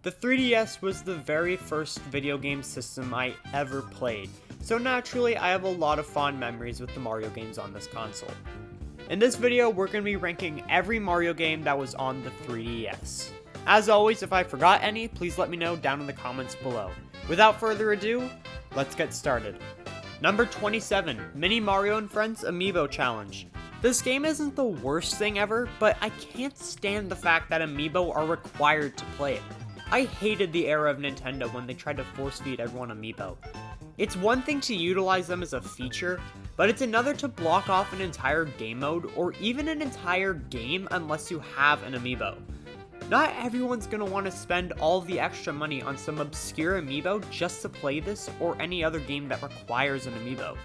The 3DS was the very first video game system I ever played, so naturally I have a lot of fond memories with the Mario games on this console. In this video, we're going to be ranking every Mario game that was on the 3DS. As always, if I forgot any, please let me know down in the comments below. Without further ado, let's get started. Number 27, Mini Mario and Friends Amiibo Challenge. This game isn't the worst thing ever, but I can't stand the fact that Amiibo are required to play it. I hated the era of Nintendo when they tried to force-feed everyone Amiibo. It's one thing to utilize them as a feature, but it's another to block off an entire game mode or even an entire game unless you have an Amiibo. Not everyone's gonna want to spend all the extra money on some obscure Amiibo just to play this or any other game that requires an Amiibo.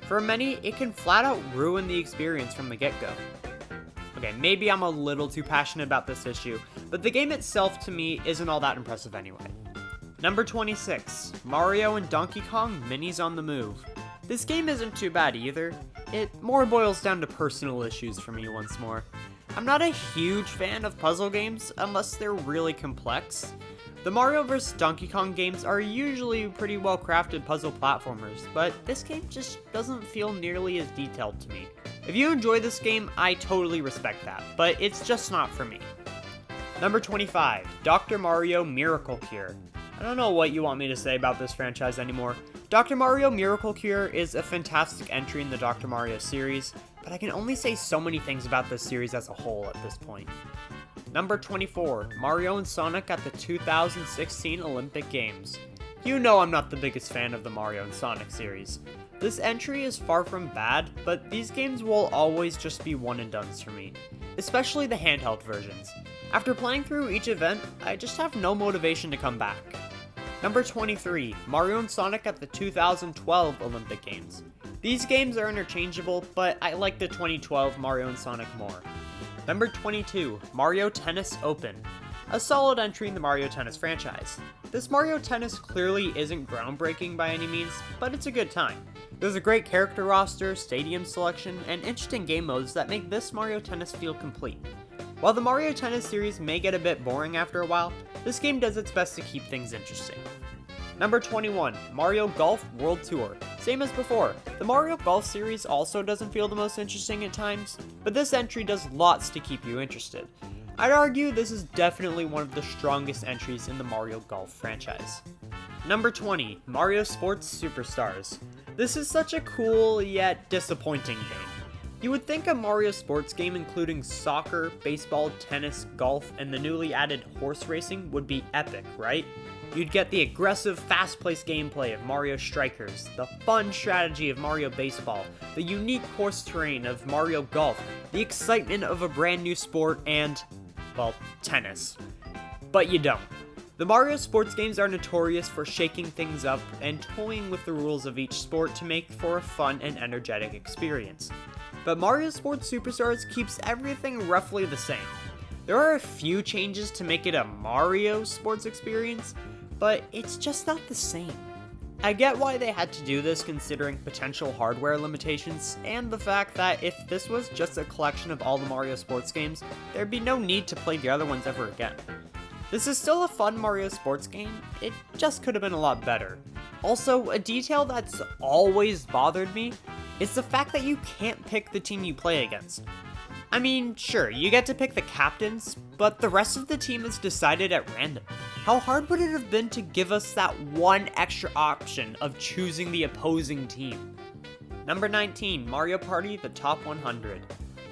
For many, it can flat out ruin the experience from the get-go. Okay, maybe I'm a little too passionate about this issue, but the game itself to me isn't all that impressive anyway. Number 26, Mario and Donkey Kong Minis on the Move. This game isn't too bad either. It more boils down to personal issues for me once more. I'm not a huge fan of puzzle games unless they're really complex. The Mario vs. Donkey Kong games are usually pretty well crafted puzzle platformers, but this game just doesn't feel nearly as detailed to me. If you enjoy this game, I totally respect that, but it's just not for me. Number 25, Dr. Mario Miracle Cure. I don't know what you want me to say about this franchise anymore. Dr. Mario Miracle Cure is a fantastic entry in the Dr. Mario series, but I can only say so many things about this series as a whole at this point. Number 24, Mario and Sonic at the 2016 Olympic Games. You know I'm not the biggest fan of the Mario and Sonic series. This entry is far from bad, but these games will always just be one and dones for me, especially the handheld versions. After playing through each event, I just have no motivation to come back. Number 23, Mario and Sonic at the 2012 Olympic Games. These games are interchangeable, but I like the 2012 Mario and Sonic more. Number 22, Mario Tennis Open. A solid entry in the Mario Tennis franchise. This Mario Tennis clearly isn't groundbreaking by any means, but it's a good time. There's a great character roster, stadium selection, and interesting game modes that make this Mario Tennis feel complete. While the Mario Tennis series may get a bit boring after a while, this game does its best to keep things interesting. Number 21, Mario Golf World Tour. Same as before, the Mario Golf series also doesn't feel the most interesting at times, but this entry does lots to keep you interested. I'd argue this is definitely one of the strongest entries in the Mario Golf franchise. Number 20, Mario Sports Superstars. This is such a cool yet disappointing game. You would think a Mario sports game including soccer, baseball, tennis, golf, and the newly added horse racing would be epic, right? You'd get the aggressive, fast-paced gameplay of Mario Strikers, the fun strategy of Mario Baseball, the unique course terrain of Mario Golf, the excitement of a brand new sport, and, well, tennis. But you don't. The Mario sports games are notorious for shaking things up and toying with the rules of each sport to make for a fun and energetic experience. But Mario Sports Superstars keeps everything roughly the same. There are a few changes to make it a Mario sports experience, but it's just not the same. I get why they had to do this considering potential hardware limitations, and the fact that if this was just a collection of all the Mario sports games, there'd be no need to play the other ones ever again. This is still a fun Mario sports game, it just could have been a lot better. Also, a detail that's always bothered me is the fact that you can't pick the team you play against. I mean, sure, you get to pick the captains, but the rest of the team is decided at random. How hard would it have been to give us that one extra option of choosing the opposing team? Number 19, Mario Party The Top 100.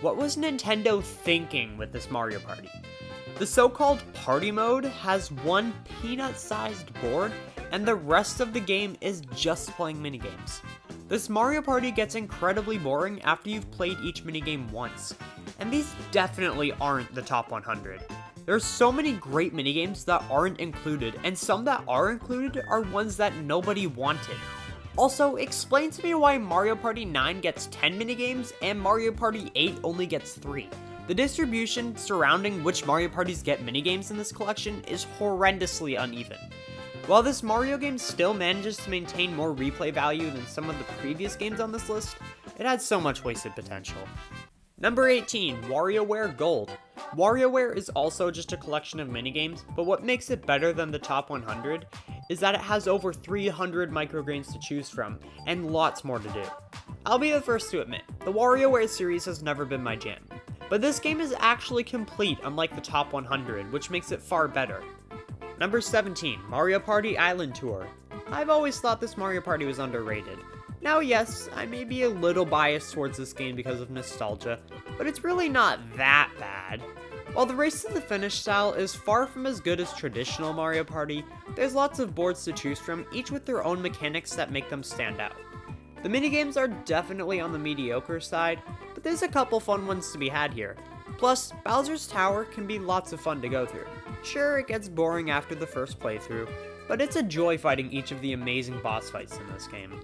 What was Nintendo thinking with this Mario Party? The so-called party mode has one peanut-sized board, and the rest of the game is just playing minigames. This Mario Party gets incredibly boring after you've played each minigame once, and these definitely aren't the top 100. There's so many great minigames that aren't included, and some that are included are ones that nobody wanted. Also, explain to me why Mario Party 9 gets 10 minigames and Mario Party 8 only gets 3. The distribution surrounding which Mario Parties get minigames in this collection is horrendously uneven. While this Mario game still manages to maintain more replay value than some of the previous games on this list, it had so much wasted potential. Number 18, WarioWare Gold. WarioWare is also just a collection of minigames, but what makes it better than the top 100 is that it has over 300 microgames to choose from, and lots more to do. I'll be the first to admit, the WarioWare series has never been my jam, but this game is actually complete unlike the top 100, which makes it far better. Number 17, Mario Party Island Tour. I've always thought this Mario Party was underrated. Now yes, I may be a little biased towards this game because of nostalgia, but it's really not that bad. While the race to the finish style is far from as good as traditional Mario Party, there's lots of boards to choose from, each with their own mechanics that make them stand out. The minigames are definitely on the mediocre side, but there's a couple fun ones to be had here. Plus, Bowser's Tower can be lots of fun to go through. Sure, it gets boring after the first playthrough, but it's a joy fighting each of the amazing boss fights in this game.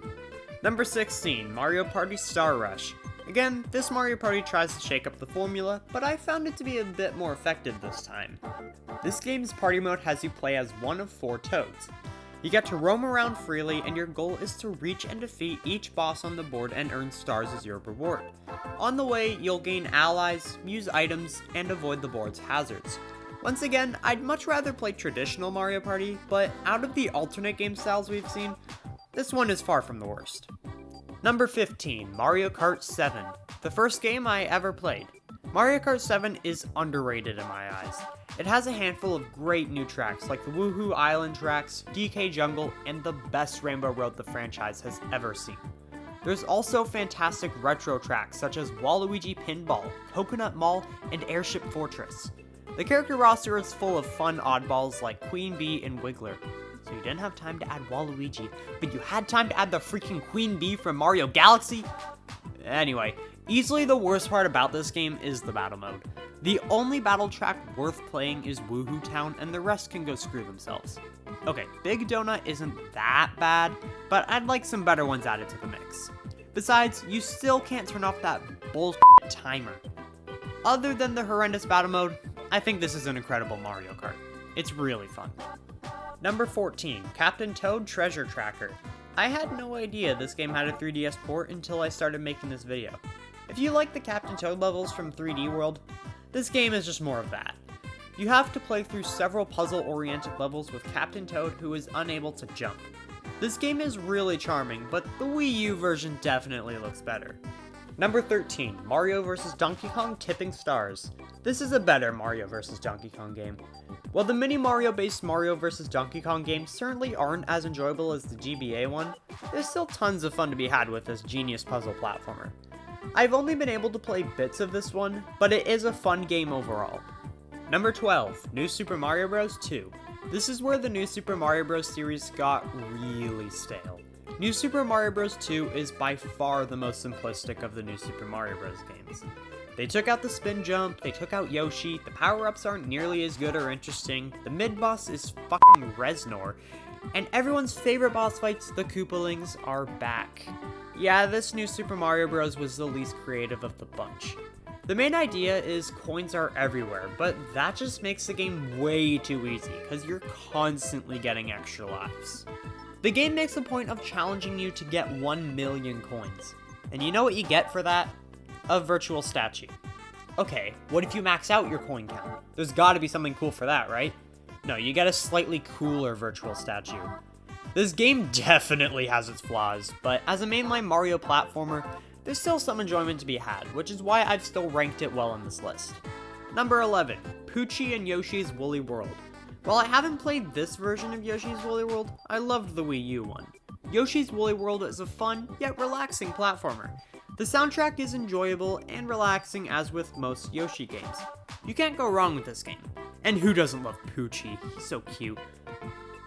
Number 16, Mario Party Star Rush. Again, this Mario Party tries to shake up the formula, but I found it to be a bit more effective this time. This game's party mode has you play as one of 4 Toads. You get to roam around freely, and your goal is to reach and defeat each boss on the board and earn stars as your reward. On the way, you'll gain allies, use items, and avoid the board's hazards. Once again, I'd much rather play traditional Mario Party, but out of the alternate game styles we've seen, this one is far from the worst. Number 15, Mario Kart 7, the first game I ever played. Mario Kart 7 is underrated in my eyes. It has a handful of great new tracks like the Woohoo Island tracks, DK Jungle, and the best Rainbow Road the franchise has ever seen. There's also fantastic retro tracks such as Waluigi Pinball, Coconut Mall, and Airship Fortress. The character roster is full of fun oddballs like Queen Bee and Wiggler. So you didn't have time to add Waluigi, but you had time to add the freaking Queen Bee from Mario Galaxy? Anyway, easily the worst part about this game is the battle mode. The only battle track worth playing is Woohoo Town, and the rest can go screw themselves. Okay, Big Donut isn't that bad, but I'd like some better ones added to the mix. Besides, you still can't turn off that bullshit timer. Other than the horrendous battle mode, I think this is an incredible Mario Kart. It's really fun. Number 14, Captain Toad Treasure Tracker. I had no idea this game had a 3DS port until I started making this video. If you like the Captain Toad levels from 3D World, this game is just more of that. You have to play through several puzzle-oriented levels with Captain Toad who is unable to jump. This game is really charming, but the Wii U version definitely looks better. Number 13, Mario vs. Donkey Kong Tipping Stars. This is a better Mario vs. Donkey Kong game. While the mini Mario-based Mario vs. Donkey Kong games certainly aren't as enjoyable as the GBA one, there's still tons of fun to be had with this genius puzzle platformer. I've only been able to play bits of this one, but it is a fun game overall. Number 12, New Super Mario Bros. 2. This is where the New Super Mario Bros. Series got really stale. New Super Mario Bros. 2 is by far the most simplistic of the New Super Mario Bros. Games. They took out the spin jump, they took out Yoshi, the power-ups aren't nearly as good or interesting, the mid-boss is fucking Reznor, and everyone's favorite boss fights, the Koopalings, are back. Yeah, this New Super Mario Bros. Was the least creative of the bunch. The main idea is coins are everywhere, but that just makes the game way too easy, because you're constantly getting extra lives. The game makes a point of challenging you to get 1 million coins. And you know what you get for that? A virtual statue. Okay, what if you max out your coin count? There's gotta be something cool for that, right? No, you get a slightly cooler virtual statue. This game definitely has its flaws, but as a mainline Mario platformer, there's still some enjoyment to be had, which is why I've still ranked it well on this list. Number 11, Poochie and Yoshi's Woolly World. While I haven't played this version of Yoshi's Woolly World, I loved the Wii U one. Yoshi's Woolly World is a fun, yet relaxing platformer. The soundtrack is enjoyable and relaxing as with most Yoshi games. You can't go wrong with this game. And who doesn't love Poochie? He's so cute.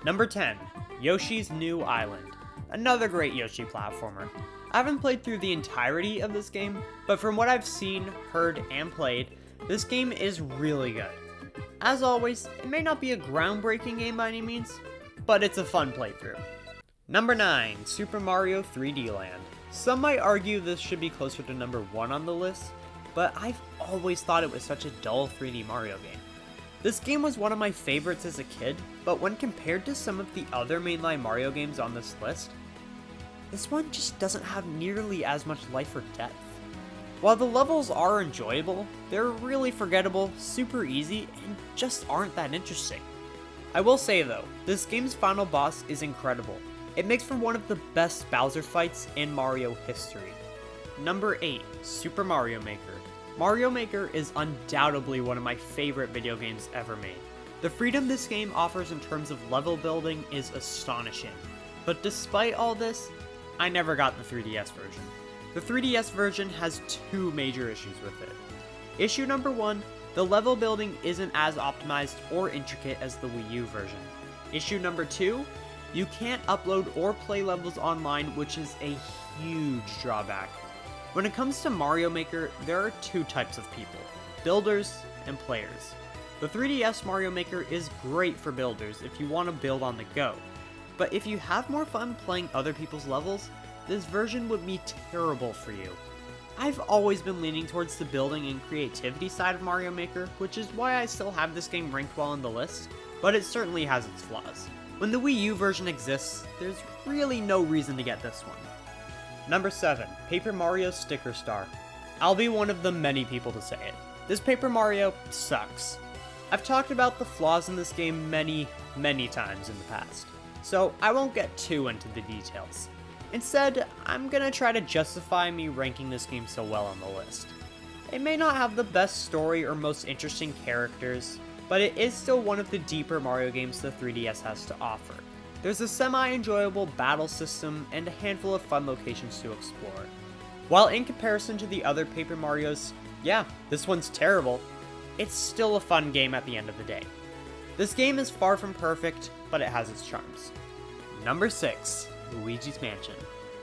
Number 10, Yoshi's New Island. Another great Yoshi platformer. I haven't played through the entirety of this game, but from what I've seen, heard, and played, this game is really good. As always, it may not be a groundbreaking game by any means, but it's a fun playthrough. Number 9, Super Mario 3D Land. Some might argue this should be closer to number 1 on the list, but I've always thought it was such a dull 3D Mario game. This game was one of my favorites as a kid, but when compared to some of the other mainline Mario games on this list, this one just doesn't have nearly as much life or depth. While the levels are enjoyable, they're really forgettable, super easy, and just aren't that interesting. I will say though, this game's final boss is incredible. It makes for one of the best Bowser fights in Mario history. Number 8, Super Mario Maker. Mario Maker is undoubtedly one of my favorite video games ever made. The freedom this game offers in terms of level building is astonishing. But despite all this, I never got the 3DS version. The 3DS version has two major issues with it. Issue number 1, the level building isn't as optimized or intricate as the Wii U version. Issue number 2, you can't upload or play levels online, which is a huge drawback. When it comes to Mario Maker, there are two types of people, builders and players. The 3DS Mario Maker is great for builders if you want to build on the go, but if you have more fun playing other people's levels, this version would be terrible for you. I've always been leaning towards the building and creativity side of Mario Maker, which is why I still have this game ranked well on the list, but it certainly has its flaws. When the Wii U version exists, there's really no reason to get this one. Number 7, Paper Mario Sticker Star. I'll be one of the many people to say it. This Paper Mario sucks. I've talked about the flaws in this game many times in the past, so I won't get too into the details. Instead, I'm gonna try to justify me ranking this game so well on the list. It may not have the best story or most interesting characters, but it is still one of the deeper Mario games the 3DS has to offer. There's a semi-enjoyable battle system and a handful of fun locations to explore. While in comparison to the other Paper Marios, yeah, this one's terrible, it's still a fun game at the end of the day. This game is far from perfect, but it has its charms. Number 6, Luigi's Mansion.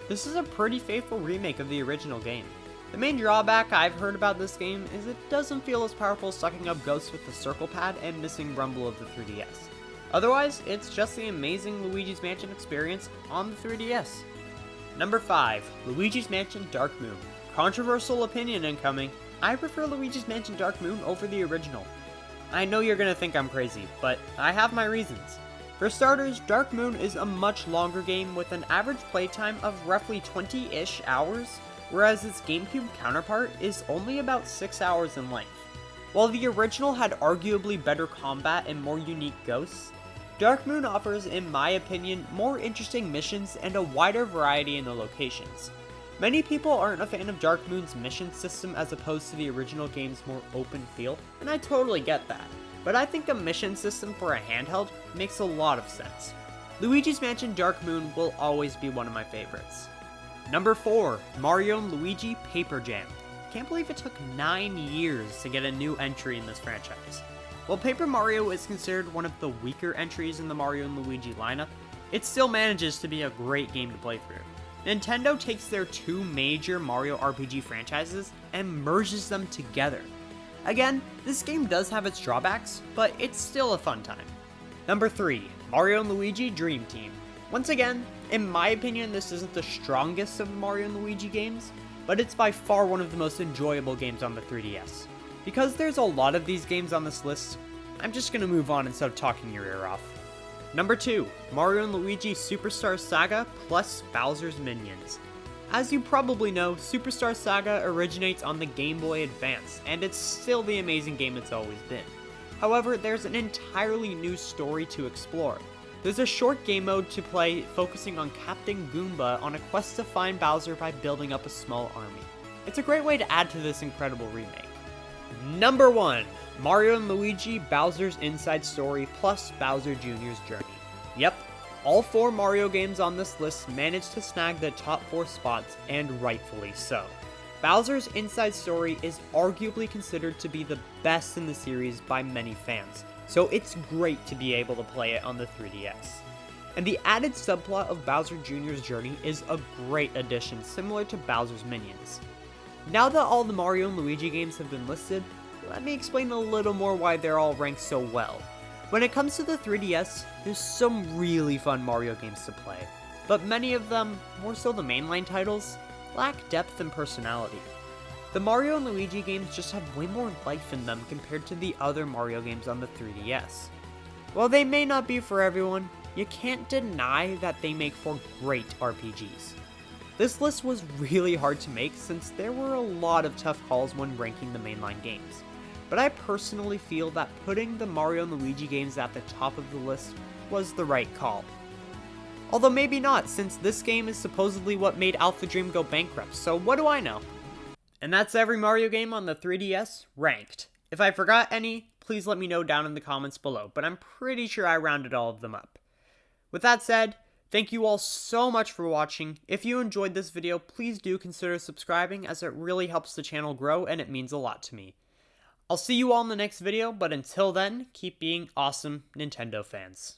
This is a pretty faithful remake of the original game. The main drawback I've heard about this game is it doesn't feel as powerful sucking up ghosts with the circle pad and missing rumble of the 3DS. Otherwise, it's just the amazing Luigi's Mansion experience on the 3DS. Number 5, Luigi's Mansion Dark Moon. Controversial opinion incoming. I prefer Luigi's Mansion Dark Moon over the original. I know you're gonna think I'm crazy, but I have my reasons. For starters, Dark Moon is a much longer game with an average playtime of roughly 20-ish hours, whereas its GameCube counterpart is only about 6 hours in length. While the original had arguably better combat and more unique ghosts, Dark Moon offers, in my opinion, more interesting missions and a wider variety in the locations. Many people aren't a fan of Dark Moon's mission system as opposed to the original game's more open feel, and I totally get that. But I think a mission system for a handheld makes a lot of sense. Luigi's Mansion Dark Moon will always be one of my favorites. Number 4, Mario & Luigi Paper Jam. Can't believe it took 9 years to get a new entry in this franchise. While Paper Mario is considered one of the weaker entries in the Mario & Luigi lineup, it still manages to be a great game to play through. Nintendo takes their two major Mario RPG franchises and merges them together. Again, this game does have its drawbacks, but it's still a fun time. Number 3, Mario & Luigi Dream Team. Once again, in my opinion, this isn't the strongest of the Mario & Luigi games, but it's by far one of the most enjoyable games on the 3DS. Because there's a lot of these games on this list, I'm just gonna move on instead of talking your ear off. Number 2, Mario & Luigi Superstar Saga plus Bowser's Minions. As you probably know, Superstar Saga originates on the Game Boy Advance, and it's still the amazing game it's always been. However, there's an entirely new story to explore. There's a short game mode to play focusing on Captain Goomba on a quest to find Bowser by building up a small army. It's a great way to add to this incredible remake. Number 1, Mario & Luigi Bowser's Inside Story plus Bowser Jr.'s Journey. Yep, all 4 Mario games on this list managed to snag the top 4 spots, and rightfully so. Bowser's Inside Story is arguably considered to be the best in the series by many fans, so it's great to be able to play it on the 3DS. And the added subplot of Bowser Jr.'s Journey is a great addition similar to Bowser's Minions. Now that all the Mario & Luigi games have been listed, let me explain a little more why they're all ranked so well. When it comes to the 3DS, there's some really fun Mario games to play, but many of them, more so the mainline titles, lack depth and personality. The Mario & Luigi games just have way more life in them compared to the other Mario games on the 3DS. While they may not be for everyone, you can't deny that they make for great RPGs. This list was really hard to make since there were a lot of tough calls when ranking the mainline games, but I personally feel that putting the Mario and Luigi games at the top of the list was the right call. Although maybe not, since this game is supposedly what made Alpha Dream go bankrupt, so what do I know? And that's every Mario game on the 3DS ranked. If I forgot any, please let me know down in the comments below, but I'm pretty sure I rounded all of them up. With that said, thank you all so much for watching. If you enjoyed this video, please do consider subscribing as it really helps the channel grow and it means a lot to me. I'll see you all in the next video, but until then, keep being awesome Nintendo fans.